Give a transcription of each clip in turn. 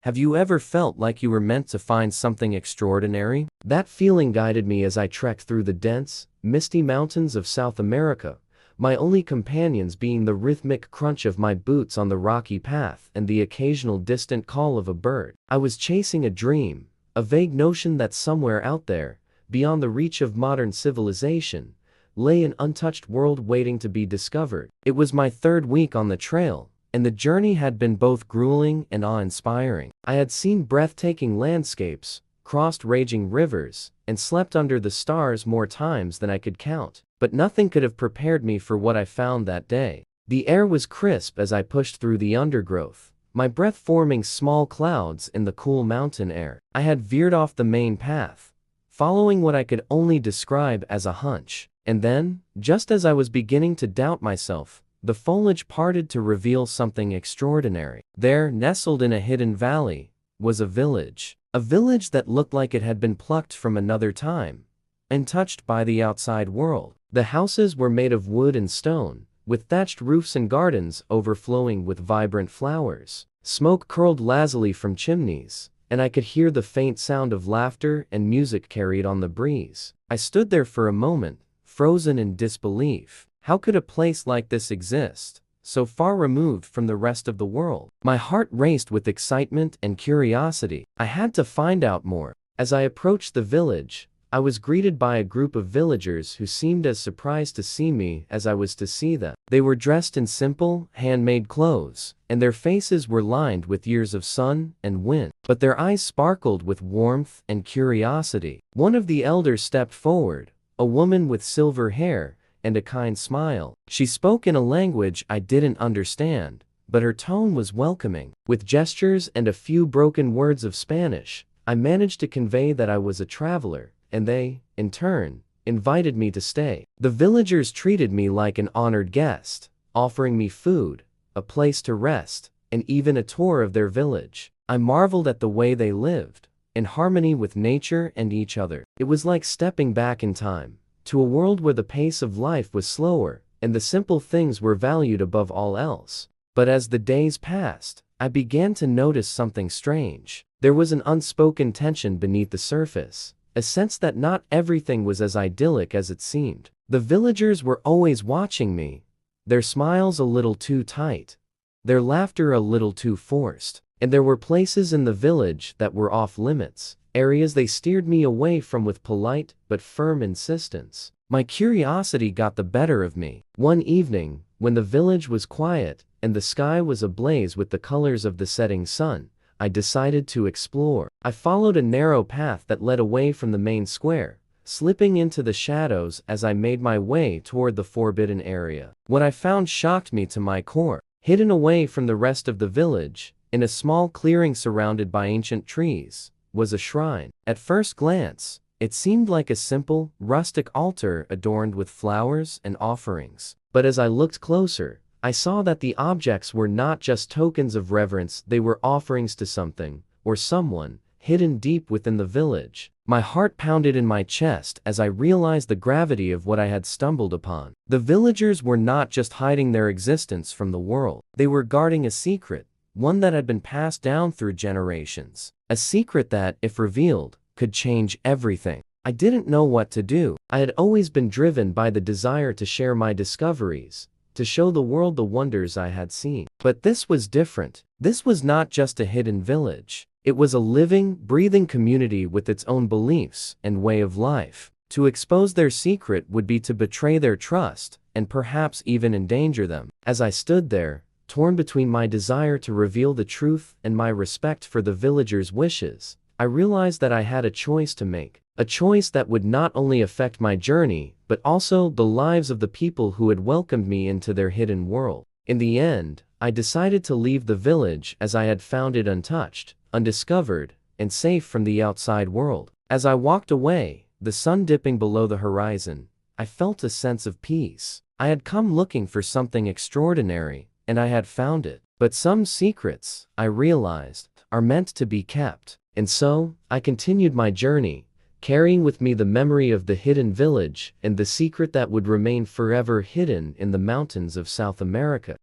Have you ever felt like you were meant to find something extraordinary? That feeling guided me as I trekked through the dense, misty mountains of South America, my only companions being the rhythmic crunch of my boots on the rocky path and the occasional distant call of a bird. I was chasing a dream, a vague notion that somewhere out there, beyond the reach of modern civilization, lay an untouched world waiting to be discovered. It was my third week on the trail, and the journey had been both grueling and awe-inspiring. I had seen breathtaking landscapes, crossed raging rivers, and slept under the stars more times than I could count. But nothing could have prepared me for what I found that day. The air was crisp as I pushed through the undergrowth, my breath forming small clouds in the cool mountain air. I had veered off the main path, following what I could only describe as a hunch. And then, just as I was beginning to doubt myself, the foliage parted to reveal something extraordinary. There, nestled in a hidden valley, was a village. A village that looked like it had been plucked from another time, untouched by the outside world. The houses were made of wood and stone, with thatched roofs and gardens overflowing with vibrant flowers. Smoke curled lazily from chimneys, and I could hear the faint sound of laughter and music carried on the breeze. I stood there for a moment, frozen in disbelief. How could a place like this exist, so far removed from the rest of the world? My heart raced with excitement and curiosity. I had to find out more. As I approached the village, I was greeted by a group of villagers who seemed as surprised to see me as I was to see them. They were dressed in simple, handmade clothes, and their faces were lined with years of sun and wind. But their eyes sparkled with warmth and curiosity. One of the elders stepped forward, a woman with silver hair and a kind smile. She spoke in a language I didn't understand, but her tone was welcoming. With gestures and a few broken words of Spanish, I managed to convey that I was a traveler, and they, in turn, invited me to stay. The villagers treated me like an honored guest, offering me food, a place to rest, and even a tour of their village. I marveled at the way they lived, in harmony with nature and each other. It was like stepping back in time, to a world where the pace of life was slower, and the simple things were valued above all else. But as the days passed, I began to notice something strange. There was an unspoken tension beneath the surface, a sense that not everything was as idyllic as it seemed. The villagers were always watching me, their smiles a little too tight, their laughter a little too forced. And there were places in the village that were off limits, areas they steered me away from with polite but firm insistence. My curiosity got the better of me. One evening, when the village was quiet and the sky was ablaze with the colors of the setting sun, I decided to explore. I followed a narrow path that led away from the main square, slipping into the shadows as I made my way toward the forbidden area. What I found shocked me to my core. Hidden away from the rest of the village, in a small clearing surrounded by ancient trees, was a shrine. At first glance, it seemed like a simple, rustic altar adorned with flowers and offerings. But as I looked closer, I saw that the objects were not just tokens of reverence, they were offerings to something, or someone, hidden deep within the village. My heart pounded in my chest as I realized the gravity of what I had stumbled upon. The villagers were not just hiding their existence from the world. They were guarding a secret, one that had been passed down through generations. A secret that, if revealed, could change everything. I didn't know what to do. I had always been driven by the desire to share my discoveries, to show the world the wonders I had seen. But this was different. This was not just a hidden village. It was a living, breathing community with its own beliefs and way of life. To expose their secret would be to betray their trust, and perhaps even endanger them. As I stood there, torn between my desire to reveal the truth and my respect for the villagers' wishes, I realized that I had a choice to make. A choice that would not only affect my journey, but also the lives of the people who had welcomed me into their hidden world. In the end, I decided to leave the village as I had found it, untouched, undiscovered, and safe from the outside world. As I walked away, the sun dipping below the horizon, I felt a sense of peace. I had come looking for something extraordinary, and I had found it. But some secrets, I realized, are meant to be kept. And so, I continued my journey, carrying with me the memory of the hidden village and the secret that would remain forever hidden in the mountains of South America.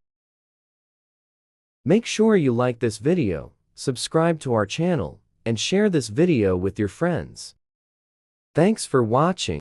Make sure you like this video, subscribe to our channel, and share this video with your friends. Thanks for watching.